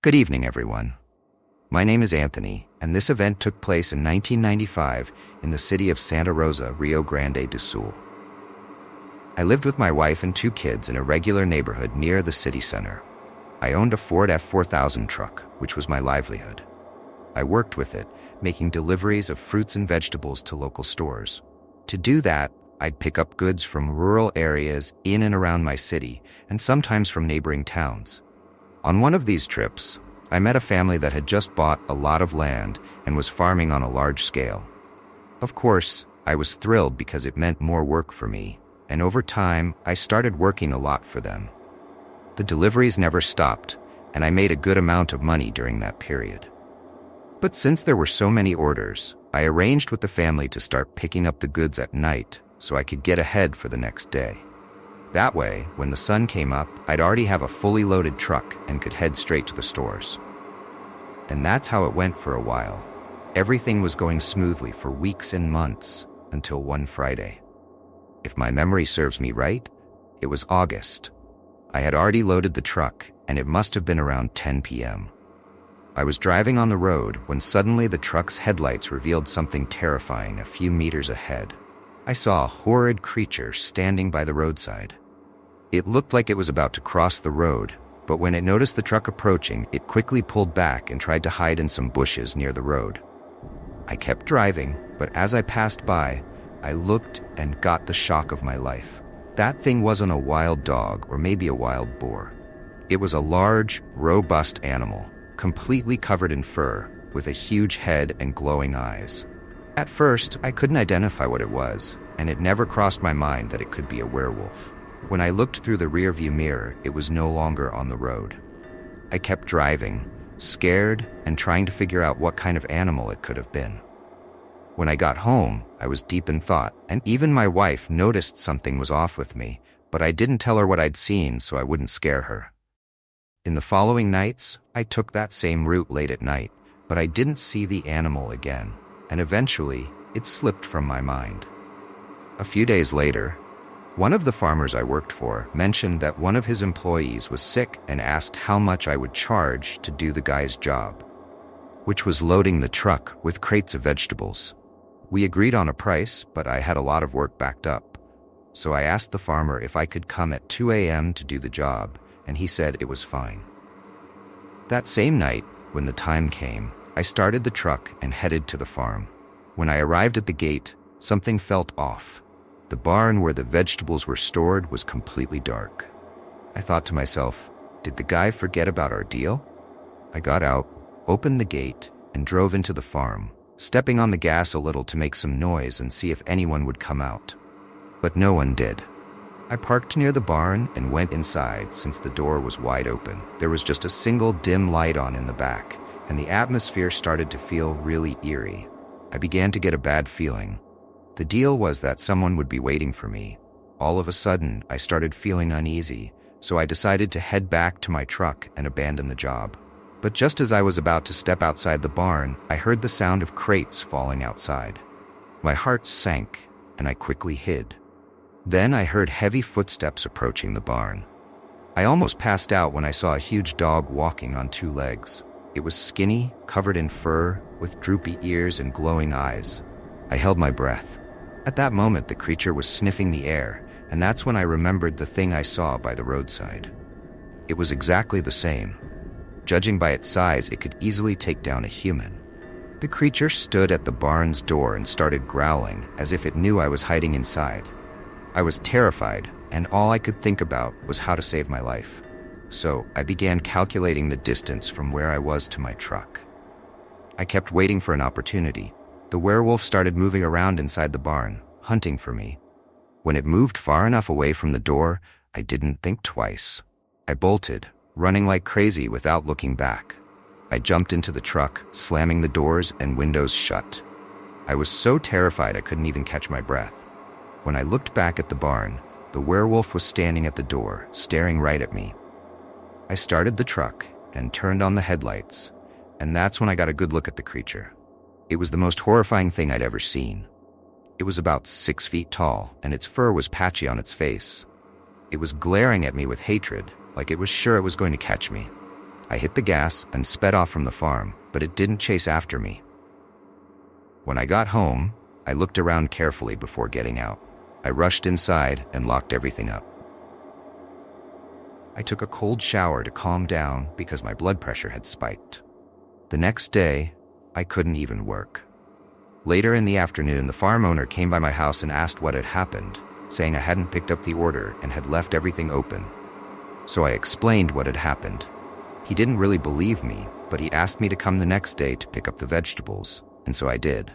Good evening, everyone. My name is Anthony, and this event took place in 1995 in the city of Santa Rosa, Rio Grande do Sul. I lived with my wife and 2 kids in a regular neighborhood near the city center. I owned a Ford F4000 truck, which was my livelihood. I worked with it, making deliveries of fruits and vegetables to local stores. To do that, I'd pick up goods from rural areas in and around my city, and sometimes from neighboring towns. On one of these trips, I met a family that had just bought a lot of land and was farming on a large scale. Of course, I was thrilled because it meant more work for me, and over time, I started working a lot for them. The deliveries never stopped, and I made a good amount of money during that period. But since there were so many orders, I arranged with the family to start picking up the goods at night so I could get ahead for the next day. That way, when the sun came up, I'd already have a fully loaded truck and could head straight to the stores. And that's how it went for a while. Everything was going smoothly for weeks and months until one Friday. If my memory serves me right, it was August. I had already loaded the truck, and it must have been around 10 p.m. I was driving on the road when suddenly the truck's headlights revealed something terrifying a few meters ahead. I saw a horrid creature standing by the roadside. It looked like it was about to cross the road, but when it noticed the truck approaching, it quickly pulled back and tried to hide in some bushes near the road. I kept driving, but as I passed by, I looked and got the shock of my life. That thing wasn't a wild dog or maybe a wild boar. It was a large, robust animal, completely covered in fur, with a huge head and glowing eyes. At first, I couldn't identify what it was, and it never crossed my mind that it could be a werewolf. When I looked through the rearview mirror, it was no longer on the road. I kept driving, scared and trying to figure out what kind of animal it could have been. When I got home, I was deep in thought, and even my wife noticed something was off with me, but I didn't tell her what I'd seen so I wouldn't scare her. In the following nights, I took that same route late at night, but I didn't see the animal again, and eventually, it slipped from my mind. A few days later, one of the farmers I worked for mentioned that one of his employees was sick and asked how much I would charge to do the guy's job, which was loading the truck with crates of vegetables. We agreed on a price, but I had a lot of work backed up. So I asked the farmer if I could come at 2 a.m. to do the job, and he said it was fine. That same night, when the time came, I started the truck and headed to the farm. When I arrived at the gate, something felt off. The barn where the vegetables were stored was completely dark. I thought to myself, did the guy forget about our deal? I got out, opened the gate, and drove into the farm, stepping on the gas a little to make some noise and see if anyone would come out. But no one did. I parked near the barn and went inside since the door was wide open. There was just a single dim light on in the back, and the atmosphere started to feel really eerie. I began to get a bad feeling. The deal was that someone would be waiting for me. All of a sudden, I started feeling uneasy, so I decided to head back to my truck and abandon the job. But just as I was about to step outside the barn, I heard the sound of crates falling outside. My heart sank, and I quickly hid. Then I heard heavy footsteps approaching the barn. I almost passed out when I saw a huge dog walking on 2 legs. It was skinny, covered in fur, with droopy ears and glowing eyes. I held my breath. At that moment, the creature was sniffing the air, and that's when I remembered the thing I saw by the roadside. It was exactly the same. Judging by its size, it could easily take down a human. The creature stood at the barn's door and started growling, as if it knew I was hiding inside. I was terrified, and all I could think about was how to save my life. So I began calculating the distance from where I was to my truck. I kept waiting for an opportunity. The werewolf started moving around inside the barn, hunting for me. When it moved far enough away from the door, I didn't think twice. I bolted, running like crazy without looking back. I jumped into the truck, slamming the doors and windows shut. I was so terrified I couldn't even catch my breath. When I looked back at the barn, the werewolf was standing at the door, staring right at me. I started the truck and turned on the headlights, and that's when I got a good look at the creature. It was the most horrifying thing I'd ever seen. It was about 6 feet tall, and its fur was patchy on its face. It was glaring at me with hatred, like it was sure it was going to catch me. I hit the gas and sped off from the farm, but it didn't chase after me. When I got home, I looked around carefully before getting out. I rushed inside and locked everything up. I took a cold shower to calm down because my blood pressure had spiked. The next day, I couldn't even work. Later in the afternoon, the farm owner came by my house and asked what had happened, saying I hadn't picked up the order and had left everything open. So I explained what had happened. He didn't really believe me, but he asked me to come the next day to pick up the vegetables, and so I did.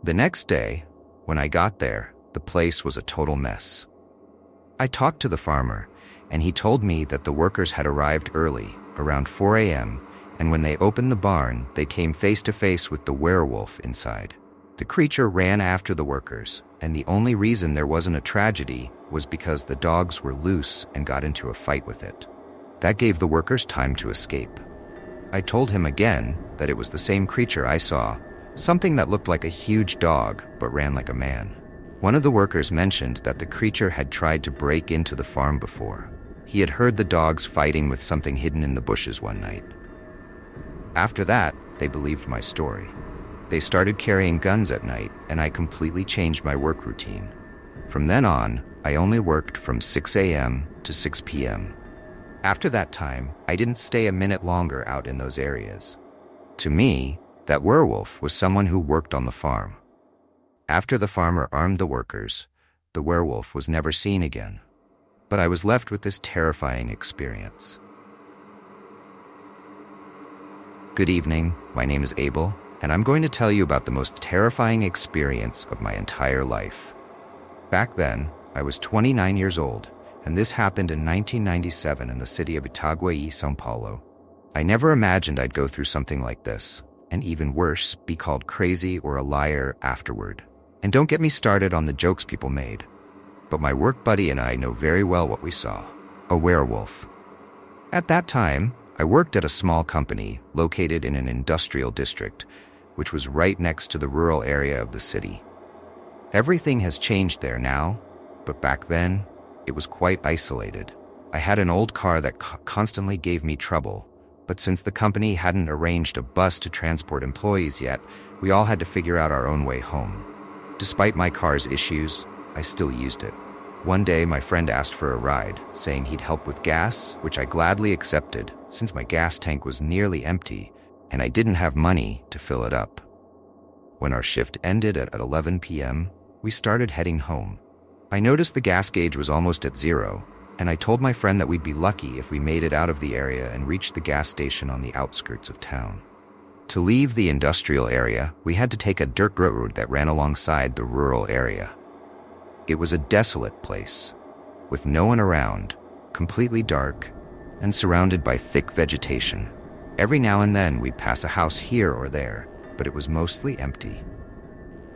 The next day, when I got there, the place was a total mess. I talked to the farmer, and he told me that the workers had arrived early, around 4 a.m., and when they opened the barn, they came face to face with the werewolf inside. The creature ran after the workers, and the only reason there wasn't a tragedy was because the dogs were loose and got into a fight with it. That gave the workers time to escape. I told him again that it was the same creature I saw, something that looked like a huge dog but ran like a man. One of the workers mentioned that the creature had tried to break into the farm before. He had heard the dogs fighting with something hidden in the bushes one night. After that, they believed my story. They started carrying guns at night, and I completely changed my work routine. From then on, I only worked from 6 a.m. to 6 p.m. After that time, I didn't stay a minute longer out in those areas. To me, that werewolf was someone who worked on the farm. After the farmer armed the workers, the werewolf was never seen again. But I was left with this terrifying experience. Good evening, my name is Abel, and I'm going to tell you about the most terrifying experience of my entire life. Back then, I was 29 years old, and this happened in 1997 in the city of Itaguaí, São Paulo. I never imagined I'd go through something like this, and even worse, be called crazy or a liar afterward. And don't get me started on the jokes people made. But my work buddy and I know very well what we saw: a werewolf. At that time, I worked at a small company located in an industrial district, which was right next to the rural area of the city. Everything has changed there now, but back then, it was quite isolated. I had an old car that constantly gave me trouble, but since the company hadn't arranged a bus to transport employees yet, we all had to figure out our own way home. Despite my car's issues, I still used it. One day, my friend asked for a ride, saying he'd help with gas, which I gladly accepted since my gas tank was nearly empty and I didn't have money to fill it up. When our shift ended at 11 p.m., we started heading home. I noticed the gas gauge was almost at zero, and I told my friend that we'd be lucky if we made it out of the area and reached the gas station on the outskirts of town. To leave the industrial area, we had to take a dirt road that ran alongside the rural area. It was a desolate place, with no one around, completely dark, and surrounded by thick vegetation. Every now and then we'd pass a house here or there, but it was mostly empty.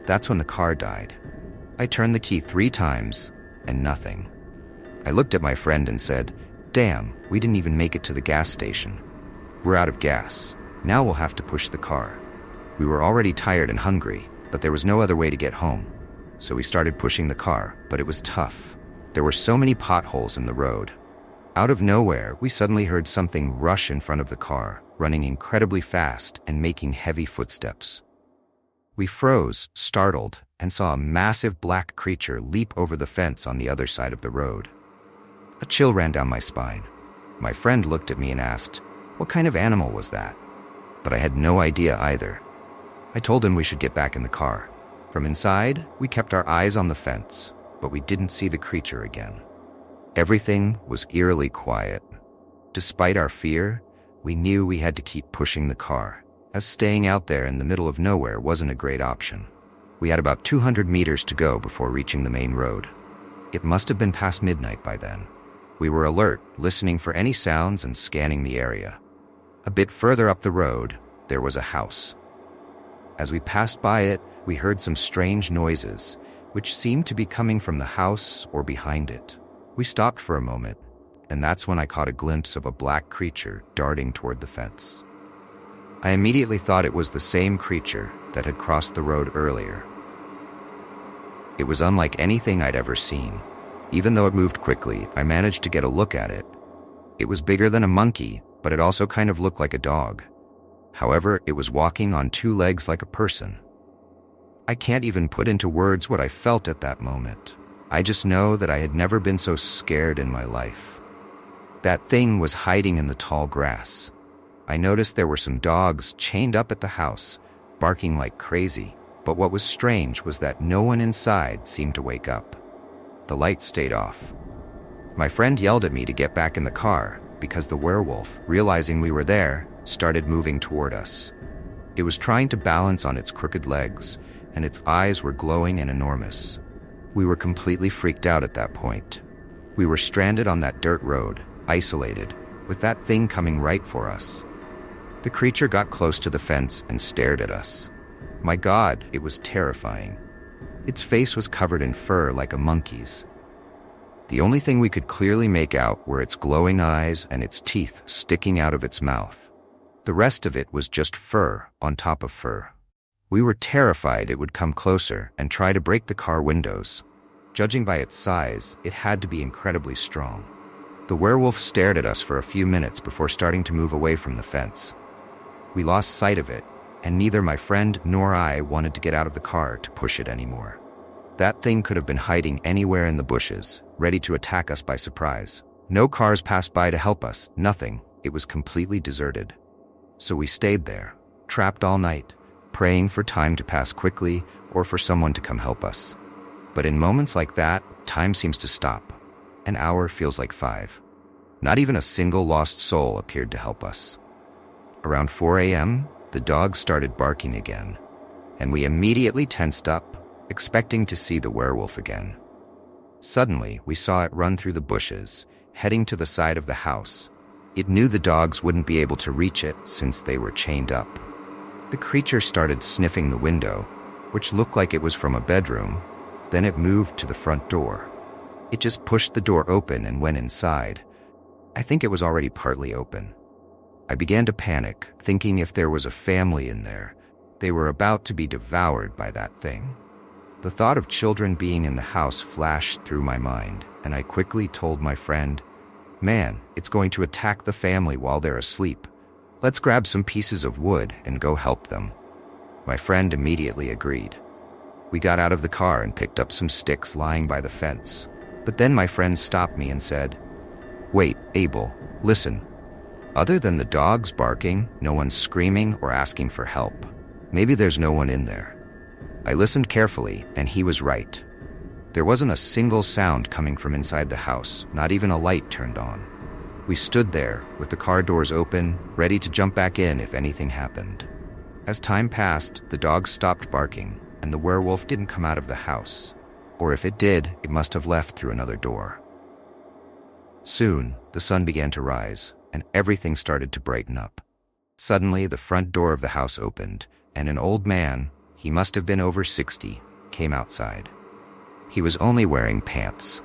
That's when the car died. I turned the key 3 times, and nothing. I looked at my friend and said, "Damn, we didn't even make it to the gas station. We're out of gas. Now we'll have to push the car." We were already tired and hungry, but there was no other way to get home. So we started pushing the car, but it was tough. There were so many potholes in the road. Out of nowhere, we suddenly heard something rush in front of the car, running incredibly fast and making heavy footsteps. We froze, startled, and saw a massive black creature leap over the fence on the other side of the road. A chill ran down my spine. My friend looked at me and asked, "What kind of animal was that?" But I had no idea either. I told him we should get back in the car. From inside, we kept our eyes on the fence, but we didn't see the creature again. Everything was eerily quiet. Despite our fear, we knew we had to keep pushing the car, as staying out there in the middle of nowhere wasn't a great option. We had about 200 meters to go before reaching the main road. It must have been past midnight by then. We were alert, listening for any sounds and scanning the area. A bit further up the road, there was a house. As we passed by it, we heard some strange noises, which seemed to be coming from the house or behind it. We stopped for a moment, and that's when I caught a glimpse of a black creature darting toward the fence. I immediately thought it was the same creature that had crossed the road earlier. It was unlike anything I'd ever seen. Even though it moved quickly, I managed to get a look at it. It was bigger than a monkey, but it also kind of looked like a dog. However, it was walking on two legs like a person. I can't even put into words what I felt at that moment. I just know that I had never been so scared in my life. That thing was hiding in the tall grass. I noticed there were some dogs chained up at the house, barking like crazy, but what was strange was that no one inside seemed to wake up. The light stayed off. My friend yelled at me to get back in the car because the werewolf, realizing we were there, started moving toward us. It was trying to balance on its crooked legs, and its eyes were glowing and enormous. We were completely freaked out at that point. We were stranded on that dirt road, isolated, with that thing coming right for us. The creature got close to the fence and stared at us. My God, it was terrifying. Its face was covered in fur like a monkey's. The only thing we could clearly make out were its glowing eyes and its teeth sticking out of its mouth. The rest of it was just fur on top of fur. We were terrified it would come closer and try to break the car windows. Judging by its size, it had to be incredibly strong. The werewolf stared at us for a few minutes before starting to move away from the fence. We lost sight of it, and neither my friend nor I wanted to get out of the car to push it anymore. That thing could have been hiding anywhere in the bushes, ready to attack us by surprise. No cars passed by to help us, nothing. It was completely deserted. So we stayed there, trapped all night, praying for time to pass quickly or for someone to come help us. But in moments like that, time seems to stop. An hour feels like 5. Not even a single lost soul appeared to help us. Around 4 a.m., the dogs started barking again, and we immediately tensed up, expecting to see the werewolf again. Suddenly, we saw it run through the bushes, heading to the side of the house. It knew the dogs wouldn't be able to reach it since they were chained up. The creature started sniffing the window, which looked like it was from a bedroom. Then it moved to the front door. It just pushed the door open and went inside. I think it was already partly open. I began to panic, thinking if there was a family in there, they were about to be devoured by that thing. The thought of children being in the house flashed through my mind, and I quickly told my friend, "Man, it's going to attack the family while they're asleep. Let's grab some pieces of wood and go help them." My friend immediately agreed. We got out of the car and picked up some sticks lying by the fence. But then my friend stopped me and said, "Wait, Abel, listen. Other than the dogs barking, no one's screaming or asking for help. Maybe there's no one in there." I listened carefully, and he was right. There wasn't a single sound coming from inside the house, not even a light turned on. We stood there, with the car doors open, ready to jump back in if anything happened. As time passed, the dogs stopped barking, and the werewolf didn't come out of the house. Or if it did, it must have left through another door. Soon, the sun began to rise, and everything started to brighten up. Suddenly, the front door of the house opened, and an old man, he must have been over 60, came outside. He was only wearing pants.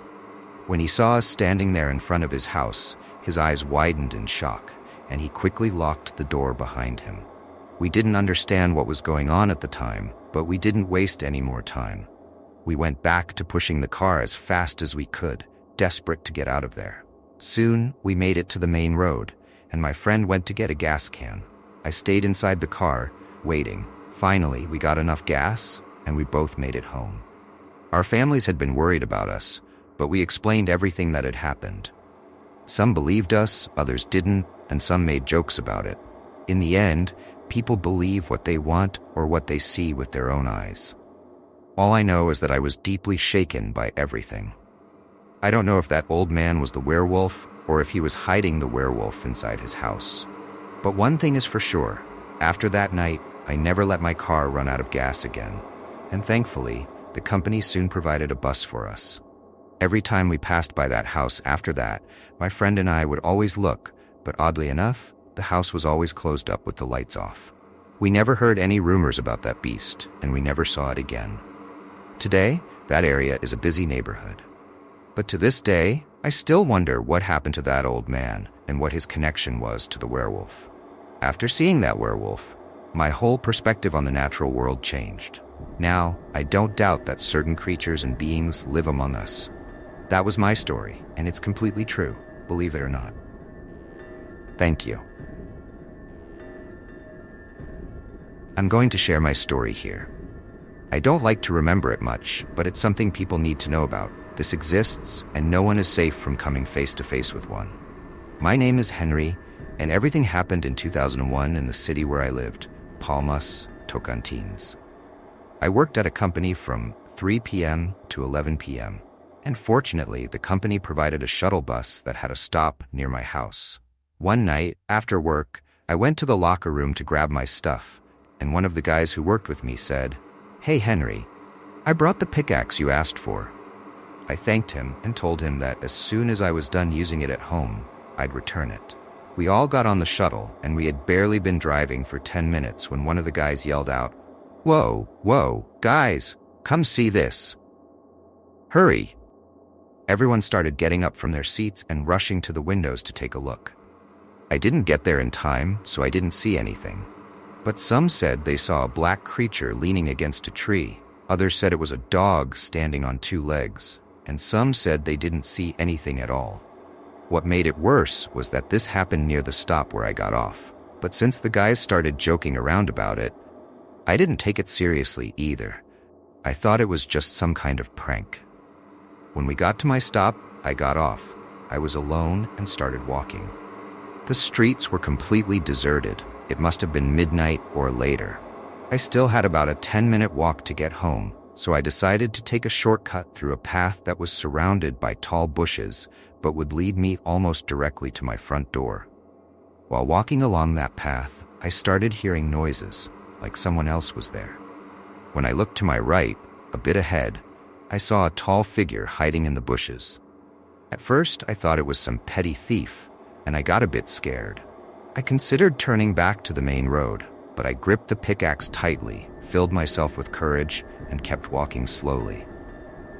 When he saw us standing there in front of his house, his eyes widened in shock, and he quickly locked the door behind him. We didn't understand what was going on at the time, but we didn't waste any more time. We went back to pushing the car as fast as we could, desperate to get out of there. Soon, we made it to the main road, and my friend went to get a gas can. I stayed inside the car, waiting. Finally, we got enough gas, and we both made it home. Our families had been worried about us, but we explained everything that had happened. Some believed us, others didn't, and some made jokes about it. In the end, people believe what they want or what they see with their own eyes. All I know is that I was deeply shaken by everything. I don't know if that old man was the werewolf or if he was hiding the werewolf inside his house. But one thing is for sure, after that night, I never let my car run out of gas again, and thankfully, the company soon provided a bus for us. Every time we passed by that house after that, my friend and I would always look, but oddly enough, the house was always closed up with the lights off. We never heard any rumors about that beast, and we never saw it again. Today, that area is a busy neighborhood. But to this day, I still wonder what happened to that old man and what his connection was to the werewolf. After seeing that werewolf, my whole perspective on the natural world changed. Now, I don't doubt that certain creatures and beings live among us. That was my story, and it's completely true, believe it or not. Thank you. I'm going to share my story here. I don't like to remember it much, but it's something people need to know about. This exists, and no one is safe from coming face to face with one. My name is Henry, and everything happened in 2001 in the city where I lived, Palmas, Tocantins. I worked at a company from 3 p.m. to 11 p.m., and fortunately, the company provided a shuttle bus that had a stop near my house. One night, after work, I went to the locker room to grab my stuff, and one of the guys who worked with me said, "Hey Henry, I brought the pickaxe you asked for." I thanked him and told him that as soon as I was done using it at home, I'd return it. We all got on the shuttle, and we had barely been driving for 10 minutes when one of the guys yelled out, Whoa, guys, come see this. Hurry." Everyone started getting up from their seats and rushing to the windows to take a look. I didn't get there in time, so I didn't see anything. But some said they saw a black creature leaning against a tree. Others said it was a dog standing on 2 legs, and some said they didn't see anything at all. What made it worse was that this happened near the stop where I got off. But since the guys started joking around about it, I didn't take it seriously either. I thought it was just some kind of prank. When we got to my stop, I got off. I was alone and started walking. The streets were completely deserted. It must have been midnight or later. I still had about a 10-minute walk to get home, so I decided to take a shortcut through a path that was surrounded by tall bushes, but would lead me almost directly to my front door. While walking along that path, I started hearing noises, like someone else was there. When I looked to my right, a bit ahead, I saw a tall figure hiding in the bushes. At first, I thought it was some petty thief, and I got a bit scared. I considered turning back to the main road, but I gripped the pickaxe tightly, filled myself with courage, and kept walking slowly.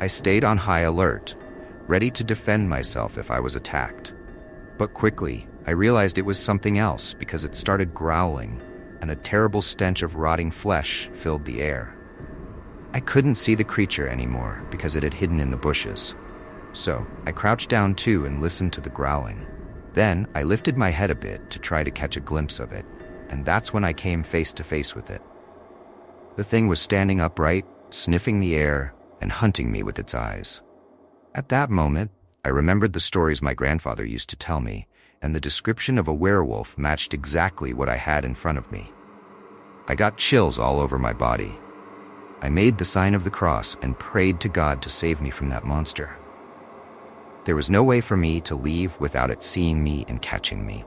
I stayed on high alert, ready to defend myself if I was attacked. But quickly, I realized it was something else because it started growling, and a terrible stench of rotting flesh filled the air. I couldn't see the creature anymore because it had hidden in the bushes. So I crouched down too and listened to the growling. Then I lifted my head a bit to try to catch a glimpse of it, and that's when I came face to face with it. The thing was standing upright, sniffing the air, and hunting me with its eyes. At that moment, I remembered the stories my grandfather used to tell me, and the description of a werewolf matched exactly what I had in front of me. I got chills all over my body. I made the sign of the cross and prayed to God to save me from that monster. There was no way for me to leave without it seeing me and catching me.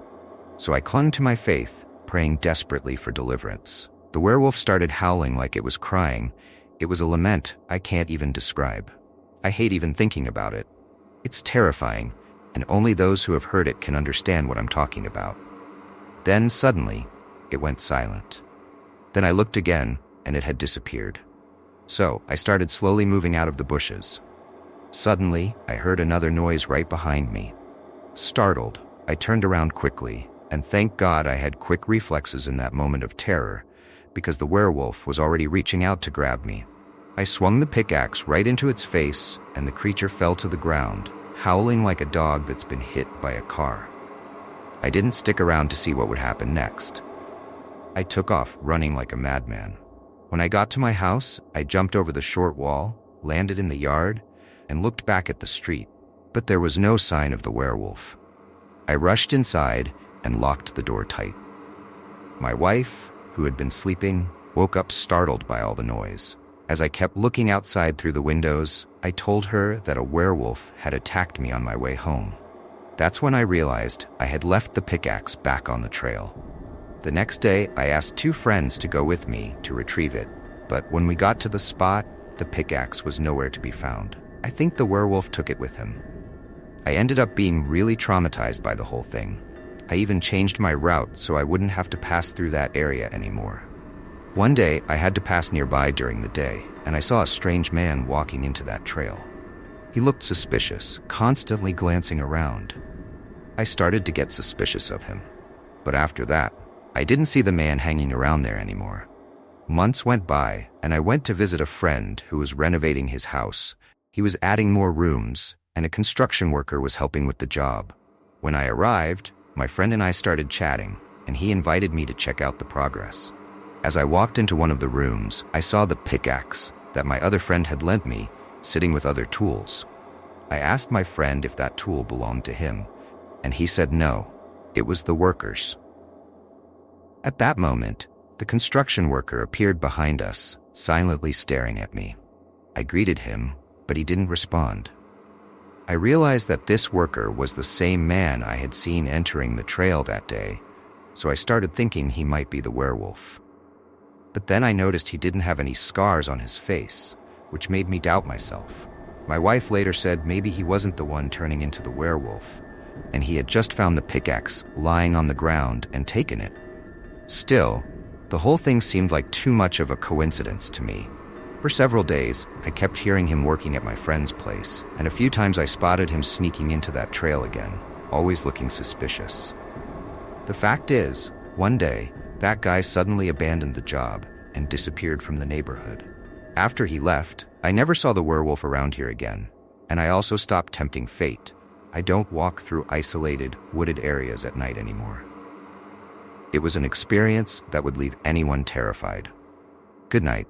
So I clung to my faith, praying desperately for deliverance. The werewolf started howling like it was crying. It was a lament I can't even describe. I hate even thinking about it. It's terrifying, and only those who have heard it can understand what I'm talking about. Then suddenly, it went silent. Then I looked again, and it had disappeared. So I started slowly moving out of the bushes. Suddenly, I heard another noise right behind me. Startled, I turned around quickly, and thank God I had quick reflexes in that moment of terror, because the werewolf was already reaching out to grab me. I swung the pickaxe right into its face, and the creature fell to the ground, howling like a dog that's been hit by a car. I didn't stick around to see what would happen next. I took off running like a madman. When I got to my house, I jumped over the short wall, landed in the yard, and looked back at the street, but there was no sign of the werewolf. I rushed inside and locked the door tight. My wife, who had been sleeping, woke up startled by all the noise. As I kept looking outside through the windows, I told her that a werewolf had attacked me on my way home. That's when I realized I had left the pickaxe back on the trail. The next day, I asked 2 friends to go with me to retrieve it, but when we got to the spot, the pickaxe was nowhere to be found. I think the werewolf took it with him. I ended up being really traumatized by the whole thing. I even changed my route so I wouldn't have to pass through that area anymore. One day, I had to pass nearby during the day, and I saw a strange man walking into that trail. He looked suspicious, constantly glancing around. I started to get suspicious of him. But after that, I didn't see the man hanging around there anymore. Months went by, and I went to visit a friend who was renovating his house. He was adding more rooms, and a construction worker was helping with the job. When I arrived, My friend and I started chatting, and he invited me to check out the progress. As I walked into one of the rooms, I saw the pickaxe that my other friend had lent me, sitting with other tools. I asked my friend if that tool belonged to him, and he said no, it was the workers. At that moment, the construction worker appeared behind us, silently staring at me. I greeted him, but he didn't respond. I realized that this worker was the same man I had seen entering the trail that day, so I started thinking he might be the werewolf. But then I noticed he didn't have any scars on his face, which made me doubt myself. My wife later said maybe he wasn't the one turning into the werewolf, and he had just found the pickaxe lying on the ground and taken it. Still, the whole thing seemed like too much of a coincidence to me. For several days, I kept hearing him working at my friend's place, and a few times I spotted him sneaking into that trail again, always looking suspicious. The fact is, one day, that guy suddenly abandoned the job and disappeared from the neighborhood. After he left, I never saw the werewolf around here again, and I also stopped tempting fate. I don't walk through isolated, wooded areas at night anymore. It was an experience that would leave anyone terrified. Good night.